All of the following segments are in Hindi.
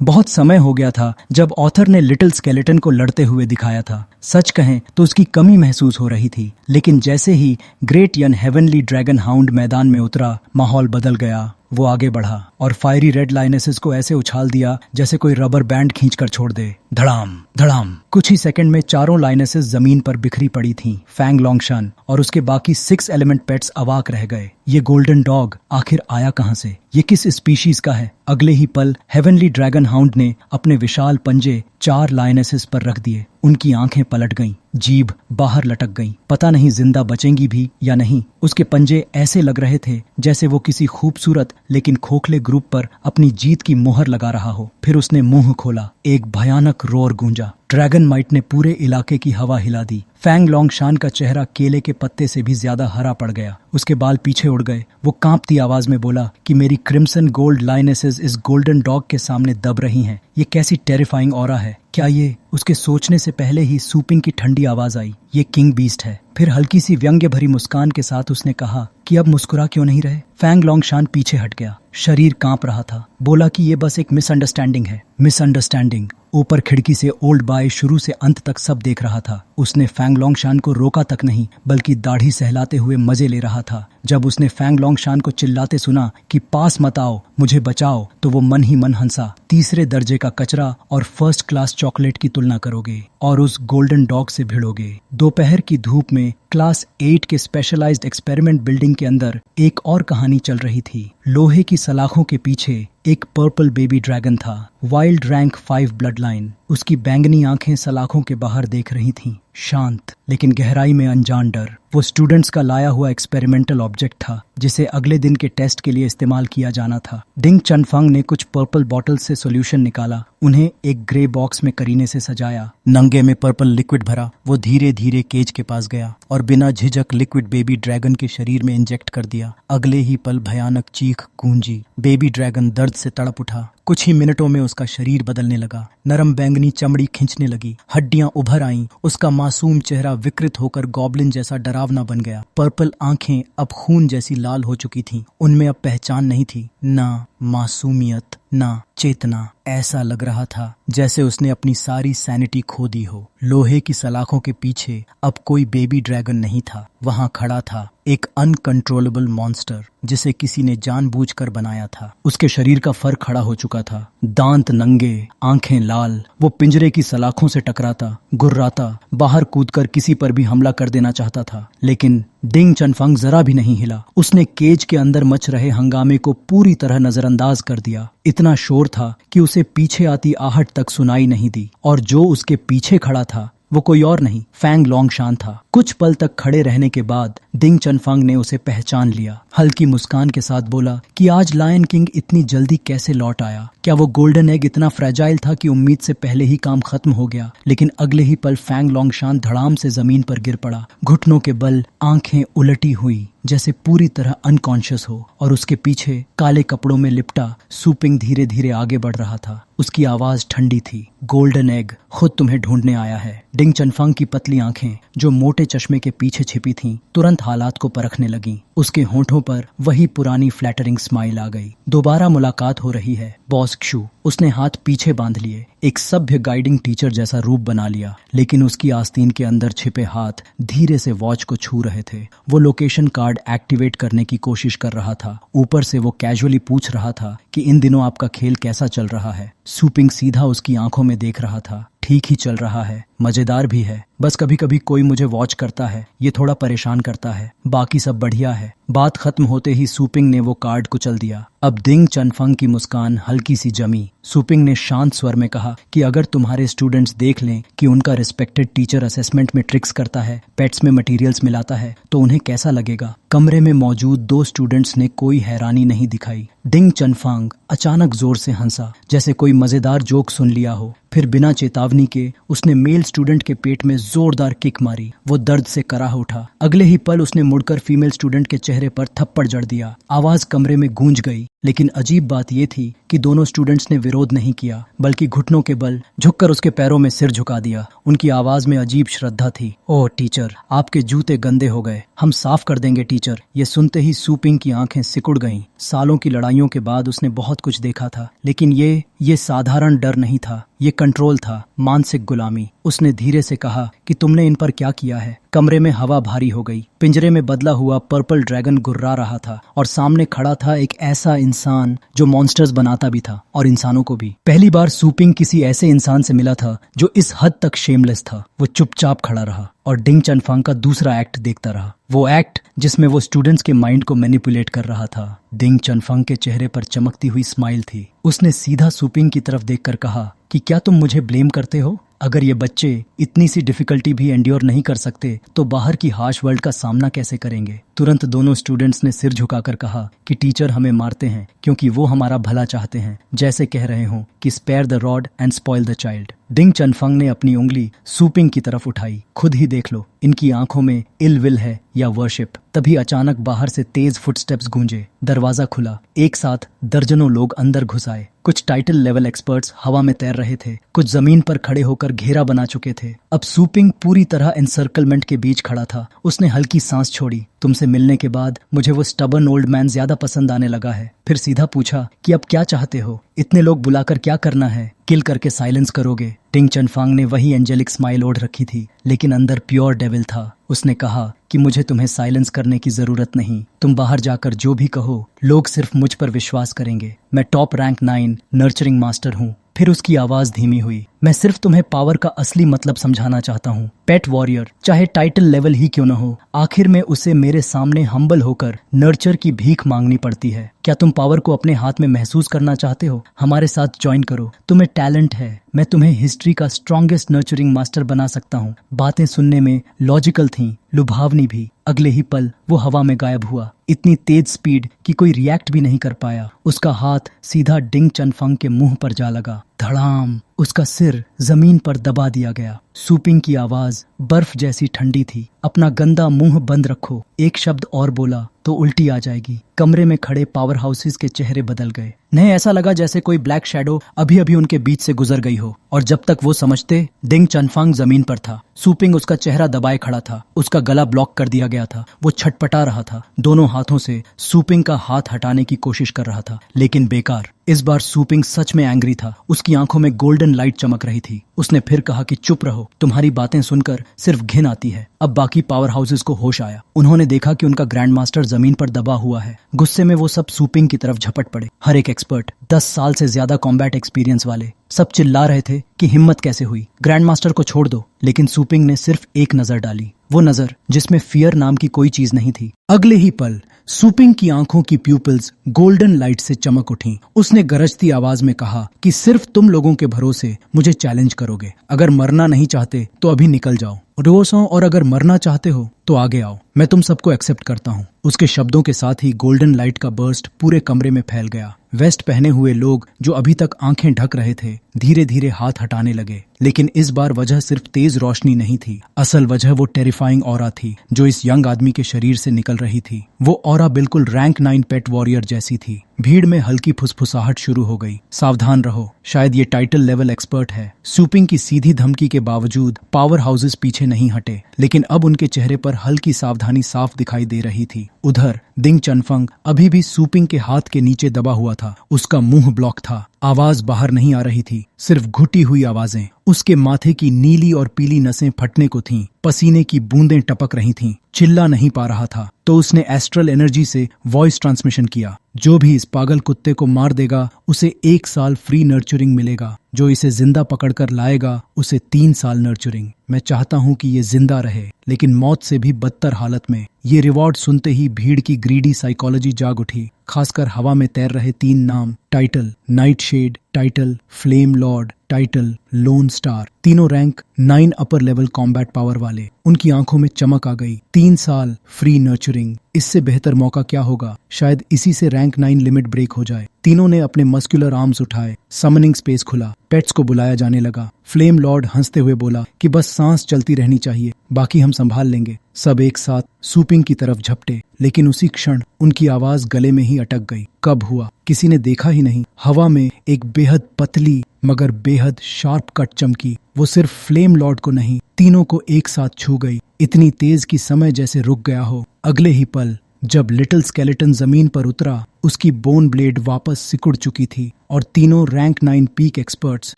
बहुत समय हो गया था जब ऑथर ने लिटिल स्केलेटन को लड़ते हुए दिखाया था। सच कहें तो उसकी कमी महसूस हो रही थी, लेकिन जैसे ही ग्रेट यन हेवनली ड्रैगन हाउंड मैदान में उतरा, माहौल बदल गया। वो आगे बढ़ा और फायरी रेड लाइनेसेस को ऐसे उछाल दिया जैसे कोई रबर बैंड खींचकर छोड़ दे। धड़ाम धड़ाम। कुछ ही सेकंड में चारों लाइनेसेस जमीन पर बिखरी पड़ी थीं। फैंग लोंगशान और उसके बाकी 6 एलिमेंट पेट्स अवाक रह गए। ये गोल्डन डॉग आखिर आया कहां से? ये किस स्पीशीज का है? अगले ही पल हेवनली ड्रैगन हाउंड ने अपने विशाल पंजे 4 लाइनेसेस पर रख दिए। उनकी आंखें पलट गईं, जीभ बाहर लटक गई। पता नहीं जिंदा बचेंगी भी या नहीं। उसके पंजे ऐसे लग रहे थे जैसे वो किसी खूबसूरत लेकिन खोखले ग्रुप पर अपनी जीत की मोहर लगा रहा हो। फिर उसने मुंह खोला, एक भयानक रोर गूंजा। ड्रैगन माइट ने पूरे इलाके की हवा हिला दी। फैंग लोंगशान का चेहरा केले के पत्ते से भी ज्यादा हरा पड़ गया। उसके बाल पीछे उड़ गए। वो कांपती आवाज में बोला कि मेरी क्रिम्सन गोल्ड लाइनेसेस इस गोल्डन डॉग के सामने दब रही हैं। ये कैसी टेरिफाइंग ऑरा है। क्या ये? उसके सोचने से पहले ही सूपिंग की ठंडी आवाज आई। ये किंग बीस्ट है। फिर हल्की सी व्यंग्य भरी मुस्कान के साथ उसने कहा कि अब मुस्कुरा क्यों नहीं रहे? फैंग लोंगशान पीछे हट गया। शरीर कांप रहा था। बोला कि ये बस एक मिसअंडरस्टैंडिंग है। मिसअंडरस्टैंडिंग? ऊपर खिड़की से ओल्ड बाय शुरू से अंत तक सब देख रहा था। उसने फैंग लोंगशान को रोका तक नहीं, बल्कि दाढ़ी सहलाते हुए मजे ले रहा था। जब उसने फैंग लोंगशान को चिल्लाते सुना कि पास मत आओ, मुझे बचाओ, तो वो मन ही मन हंसा। तीसरे दर्जे का कचरा और फर्स्ट क्लास चॉकलेट की तुलना करोगे और उस गोल्डन डॉग से भिड़ोगे। दोपहर की धूप में क्लास 8 के स्पेशलाइज्ड एक्सपेरिमेंट बिल्डिंग के अंदर एक और कहानी चल रही थी। लोहे की सलाखों के पीछे एक पर्पल बेबी ड्रैगन था, वाइल्ड रैंक 5 ब्लड लाइन। उसकी बैंगनी आंखें सलाखों के बाहर देख रही थीं, शांत लेकिन गहराई में अनजान डर। वो स्टूडेंट्स का लाया हुआ एक्सपेरिमेंटल ऑब्जेक्ट था जिसे अगले दिन के टेस्ट के लिए इस्तेमाल किया जाना था। डिंग चनफंग ने कुछ पर्पल बॉटल से सॉल्यूशन निकाला, उन्हें एक ग्रे बॉक्स में करीने से सजाया, नंगे में पर्पल लिक्विड भरा। वो धीरे धीरे केज के पास गया और बिना झिझक लिक्विड बेबी ड्रैगन के शरीर में इंजेक्ट कर दिया। अगले ही पल भयानक चीख गूंजी। बेबी ड्रैगन दर्द से तड़प उठा। कुछ ही मिनटों में उसका शरीर बदलने लगा। नरम बैंगनी चमड़ी खिंचने लगी, हड्डियां उभर आईं। उसका मासूम चेहरा विकृत होकर गॉब्लिन जैसा डरावना बन गया। पर्पल आंखें अब खून जैसी लाल हो चुकी थीं। उनमें अब पहचान नहीं थी, ना मासूमियत ना चेतना। ऐसा लग रहा था जैसे उसने अपनी सारी सैनिटी खो दी हो। लोहे की सलाखों के पीछे अब कोई बेबी ड्रैगन नहीं था। वहां खड़ा था एक अनकंट्रोलेबल मॉन्स्टर जिसे किसी ने जानबूझकर बनाया था। उसके शरीर का फर खड़ा हो चुका था, दांत नंगे, आंखें लाल। वो पिंजरे की सलाखों से टकराता, गुर्राता, बाहर कूदकर किसी पर भी हमला कर देना चाहता था। लेकिन डिंग चनफंग जरा भी नहीं हिला। उसने केज के अंदर मच रहे हंगामे को पूरी तरह नजरअंदाज कर दिया। इतना शोर था कि उसे पीछे आती आहट तक सुनाई नहीं दी, और जो उसके पीछे खड़ा था वो कोई और नहीं, फैंग लोंगशान था। कुछ पल तक खड़े रहने के बाद डिंग चनफंग ने उसे पहचान लिया। हल्की मुस्कान के साथ बोला कि आज लायन किंग इतनी जल्दी कैसे लौट आया? क्या वो गोल्डन एग इतना फ्रेजाइल था कि उम्मीद से पहले ही काम खत्म हो गया? लेकिन अगले ही पल फैंग लोंगशान धड़ाम से जमीन पर गिर पड़ा, घुटनों के बल, आंखें उलटी हुई जैसे पूरी तरह अनकॉन्शियस हो, और उसके पीछे काले कपड़ों में लिपटा सूपिंग धीरे धीरे आगे बढ़ रहा था। उसकी आवाज ठंडी थी, गोल्डन एग खुद तुम्हें ढूंढने आया है। डिंग चनफंग की पतली आंखें जो मोटे चश्मे के पीछे छिपी थीं, तुरंत हालात को परखने लगीं। उसके होंठों पर वही पुरानी फ्लैटरिंग स्माइल आ गई। दोबारा मुलाकात हो रही है बॉस क्षु। उसने हाथ पीछे बांध लिए, एक सभ्य गाइडिंग टीचर जैसा रूप बना लिया, लेकिन उसकी आस्तीन के अंदर छिपे हाथ धीरे से वॉच को छू रहे थे। वो लोकेशन कार्ड एक्टिवेट करने की कोशिश कर रहा था। ऊपर से वो कैजुअली पूछ रहा था कि इन दिनों आपका खेल कैसा चल रहा है। सूपिंग सीधा उसकी आंखों में देख रहा था। ठीक ही चल रहा है, मजेदार भी है, बस कभी कभी कोई मुझे वॉच करता है, ये थोड़ा परेशान करता है, बाकी सब बढ़िया है। बात खत्म होते ही सूपिंग ने वो कार्ड कुचल दिया। अब डिंग चनफंग की मुस्कान हल्की सी जमी। सूपिंग ने शांत स्वर में कहा कि अगर तुम्हारे स्टूडेंट्स देख लें कि उनका रिस्पेक्टेड टीचर असेसमेंट में ट्रिक्स करता है, पेट्स में मटेरियल्स मिलाता है, तो उन्हें कैसा लगेगा? कमरे में मौजूद 2 स्टूडेंट्स ने कोई हैरानी नहीं दिखाई। डिंग चनफंग अचानक जोर से हंसा, जैसे कोई मजेदार जोक सुन लिया हो। फिर बिना चेतावनी के उसने मेल स्टूडेंट के पेट में जोरदार किक मारी। वो दर्द से कराह उठा। अगले ही पल उसने मुड़कर फीमेल स्टूडेंट के चेहरे पर थप्पड़ जड़ दिया। आवाज कमरे में गूंज गई। लेकिन अजीब बात यह थी कि दोनों स्टूडेंट्स ने विरोध नहीं किया, बल्कि घुटनों के बल झुककर उसके पैरों में सिर झुका दिया। उनकी आवाज में अजीब श्रद्धा थी। ओह टीचर, आपके जूते गंदे हो गए, हम साफ कर देंगे टीचर। ये सुनते ही सूपिंग की आंखें सिकुड़ गईं। सालों की लड़ाइयों के बाद उसने बहुत कुछ देखा था, लेकिन ये साधारण डर नहीं था, ये कंट्रोल था, मानसिक गुलामी। उसने धीरे से कहा कि तुमने इन पर क्या किया है। कमरे में हवा भारी हो गई। पिंजरे में बदला हुआ पर्पल ड्रैगन गुर्रा रहा था और सामने खड़ा था एक ऐसा इंसान जो मॉन्स्टर्स बनाता भी था और इंसानों को भी। पहली बार सूपिंग किसी ऐसे इंसान से मिला था जो इस हद तक शेमलेस था। वो चुपचाप खड़ा रहा और डिंग चनफंग का दूसरा एक्ट देखता रहा, वो एक्ट जिसमें वो स्टूडेंट्स के माइंड को मैनिपुलेट कर रहा था। डिंग चनफंग के चेहरे पर चमकती हुई स्माइल थी। उसने सीधा सूपिंग की तरफ देखकर कहा कि क्या तुम मुझे ब्लेम करते हो? अगर ये बच्चे इतनी सी डिफिकल्टी भी एंड्योर नहीं कर सकते तो बाहर की हार्श वर्ल्ड का सामना कैसे करेंगे? तुरंत दोनों स्टूडेंट्स ने सिर झुकाकर कहा कि टीचर हमें मारते हैं क्योंकि वो हमारा भला चाहते हैं, जैसे कह रहे हो कि spare the rod and spoil the child. Ding Chenfeng ने अपनी उंगली सूपिंग की तरफ उठाई। खुद ही देख लो, इनकी आंखों में इल विल है या वर्शिप। तभी अचानक बाहर से तेज फुटस्टेप्स गूंजे। दरवाजा खुला। एक साथ दर्जनों लोग अंदर घुस आए। कुछ टाइटल लेवल एक्सपर्ट्स हवा में तैर रहे थे, कुछ जमीन पर खड़े होकर घेरा बना चुके थे। अब सूपिंग पूरी तरह एनसर्कलमेंट के बीच खड़ा था। उसने हल्की सांस छोड़ी। तुमसे मिलने के बाद मुझे वो स्टबर्न ओल्ड मैन ज्यादा पसंद आने लगा है। फिर सीधा पूछा कि अब क्या चाहते हो? इतने लोग बुलाकर क्या करना है? किल करके साइलेंस करोगे? डिंग चनफंग ने वही एंजेलिक स्माइल ओढ़ रखी थी, लेकिन अंदर प्योर डेविल था। उसने कहा कि मुझे तुम्हें साइलेंस करने की जरूरत नहीं। तुम बाहर जाकर जो भी कहो, लोग सिर्फ मुझ पर विश्वास करेंगे। मैं टॉप रैंक 9 नर्चरिंग मास्टर हूँ। फिर उसकी आवाज धीमी हुई। मैं सिर्फ तुम्हें पावर का असली मतलब समझाना चाहता हूँ। पेट वॉरियर चाहे टाइटल लेवल ही क्यों न हो, आखिर में उसे मेरे सामने हम्बल होकर नर्चर की भीख मांगनी पड़ती है। क्या तुम पावर को अपने हाथ में महसूस करना चाहते हो? हमारे साथ ज्वाइन करो। तुम्हें टैलेंट है। मैं तुम्हें हिस्ट्री का स्ट्रॉन्गेस्ट नर्चरिंग मास्टर बना सकता हूँ। बातें सुनने में लॉजिकल थीं, लुभावनी भी। अगले ही पल वो हवा में गायब हुआ, इतनी तेज स्पीड कि कोई रिएक्ट भी नहीं कर पाया। उसका हाथ सीधा डिंग चनफंग के मुंह पर जा लगा। धड़ाम! उसका सिर जमीन पर दबा दिया गया। सूपिंग की आवाज बर्फ जैसी ठंडी थी। अपना गंदा मुंह बंद रखो। एक शब्द और बोला तो उल्टी आ जाएगी। कमरे में खड़े पावर हाउसेस के चेहरे बदल गए। उन्हें ऐसा लगा जैसे कोई ब्लैक शैडो अभी अभी उनके बीच से गुजर गई हो। और जब तक वो समझते, डिंग चनफंग जमीन पर था। सूपिंग उसका चेहरा दबाए खड़ा था। उसका गला ब्लॉक कर दिया गया था। वो छटपटा रहा था। दोनों हाथों से सूपिंग का हाथ हटाने की कोशिश कर रहा था, लेकिन बेकार। इस बार सूपिंग सच में एंग्री था। उसकी आंखों में गोल्डन लाइट चमक रही थी। उसने फिर कहा कि चुप रहो, तुम्हारी बातें सुनकर सिर्फ घिन आती है। अब बाकी पावर हाउसेस को होश आया। उन्होंने देखा कि उनका ग्रैंड मास्टर जमीन पर दबा हुआ है। गुस्से में वो सब सूपिंग की तरफ झपट पड़े। हर एक एक्सपर्ट, 10 साल से ज्यादा कॉम्बैट एक्सपीरियंस वाले, सब चिल्ला रहे थे कि हिम्मत कैसे हुई, ग्रैंड मास्टर को छोड़ दो। लेकिन सूपिंग ने सिर्फ एक नजर डाली, वो नजर जिसमें फियर नाम की कोई चीज नहीं थी। अगले ही पल सूपिंग की आंखों की प्यूपिल्स गोल्डन लाइट से चमक उठी। उसने गरजती आवाज में कहा कि सिर्फ तुम लोगों के भरोसे मुझे चैलेंज करोगे। अगर मरना नहीं चाहते तो अभी निकल जाओ, रोसो, और अगर मरना चाहते हो तो आगे आओ। मैं तुम सबको एक्सेप्ट करता हूँ। उसके शब्दों के साथ ही गोल्डन लाइट का बर्स्ट पूरे कमरे में फैल गया। वेस्ट पहने हुए लोग जो अभी तक आंखें ढक रहे थे, धीरे धीरे हाथ हटाने लगे। लेकिन इस बार वजह सिर्फ तेज रोशनी नहीं थी। असल वजह वो टेरिफाइंग ऑरा थी जो इस यंग आदमी के शरीर से निकल रही थी। वो ऑरा बिल्कुल रैंक 9 पेट वॉरियर जैसी थी। भीड़ में हल्की फुसफुसाहट शुरू हो गई। सावधान रहो, शायद ये टाइटल लेवल एक्सपर्ट है। सूपिंग की सीधी धमकी के बावजूद पावर हाउसेस पीछे नहीं हटे, लेकिन अब उनके चेहरे पर हल्की सावधानी साफ दिखाई दे रही थी। उधर डिंग चनफंग अभी भी सूपिंग के हाथ के नीचे दबा हुआ था। उसका मुंह ब्लॉक था। आवाज बाहर नहीं आ रही थी, सिर्फ घुटी हुई आवाजें। उसके माथे की नीली और पीली नसें फटने को थीं, पसीने की बूंदें टपक रही थीं। चिल्ला नहीं पा रहा था, तो उसने एस्ट्रल एनर्जी से वॉइस ट्रांसमिशन किया। जो भी इस पागल कुत्ते को मार देगा उसे 1 साल फ्री नर्चरिंग मिलेगा। जो इसे जिंदा पकड़कर लाएगा उसे 3 साल नर्चरिंग। मैं चाहता हूँ कि ये जिंदा रहे, लेकिन मौत से भी बदतर हालत में। ये रिवॉर्ड सुनते ही भीड़ की ग्रीडी साइकोलॉजी जाग उठी। खासकर हवा में तैर रहे 3 नाम, title nightshade, title flame lord, title lone star. तीनों rank 9 upper level combat power वाले। उनकी आंखों में चमक आ गई। 3 साल फ्री नर्चरिंग, इससे बेहतर मौका क्या होगा? शायद इसी से रैंक 9 लिमिट ब्रेक हो जाए। तीनों ने अपने मस्कुलर आर्म्स उठाए। समनिंग स्पेस खुला। पेट्स को बुलाया जाने लगा। फ्लेम लॉर्ड हंसते हुए बोला कि बस सांस चलती रहनी चाहिए, बाकी हम संभाल लेंगे। सब एक साथ सूपिंग की तरफ झपटे, लेकिन उसी क्षण उनकी आवाज गले में ही अटक गई। कब हुआ किसी ने देखा ही नहीं। हवा में एक बेहद पतली मगर बेहद शार्प कट चमकी। वो सिर्फ फ्लेम लॉर्ड को नहीं, तीनों को एक साथ छू गई, इतनी तेज कि समय जैसे रुक गया हो। अगले ही पल जब लिटिल स्केलेटन जमीन पर उतरा, उसकी बोन ब्लेड वापस सिकुड़ चुकी थी और तीनों रैंक 9 पीक एक्सपर्ट्स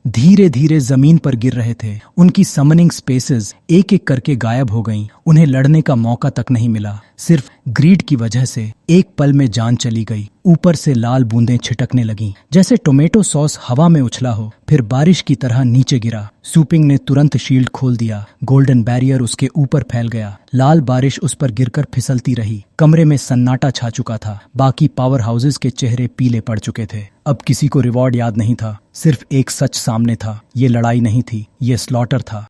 धीरे धीरे जमीन पर गिर रहे थे। उनकी समनिंग स्पेसेस एक एक करके गायब हो गईं। उन्हें लड़ने का मौका तक नहीं मिला। सिर्फ ग्रीड की वजह से एक पल में जान चली गई। ऊपर से लाल बूंदें छिटकने लगीं, जैसे टोमेटो सॉस हवा में उछला हो, फिर बारिश की तरह नीचे गिरा। सूपिंग ने तुरंत शील्ड खोल दिया। गोल्डन बैरियर उसके ऊपर फैल गया। लाल बारिश उस पर गिरकर फिसलती रही। कमरे में सन्नाटा छा चुका था। बाकी पावर हाउसेस के चेहरे पीले पड़ चुके थे। अब किसी को रिवॉर्ड याद नहीं था, सिर्फ एक सच सामने था। ये लड़ाई नहीं थी, ये स्लॉटर था।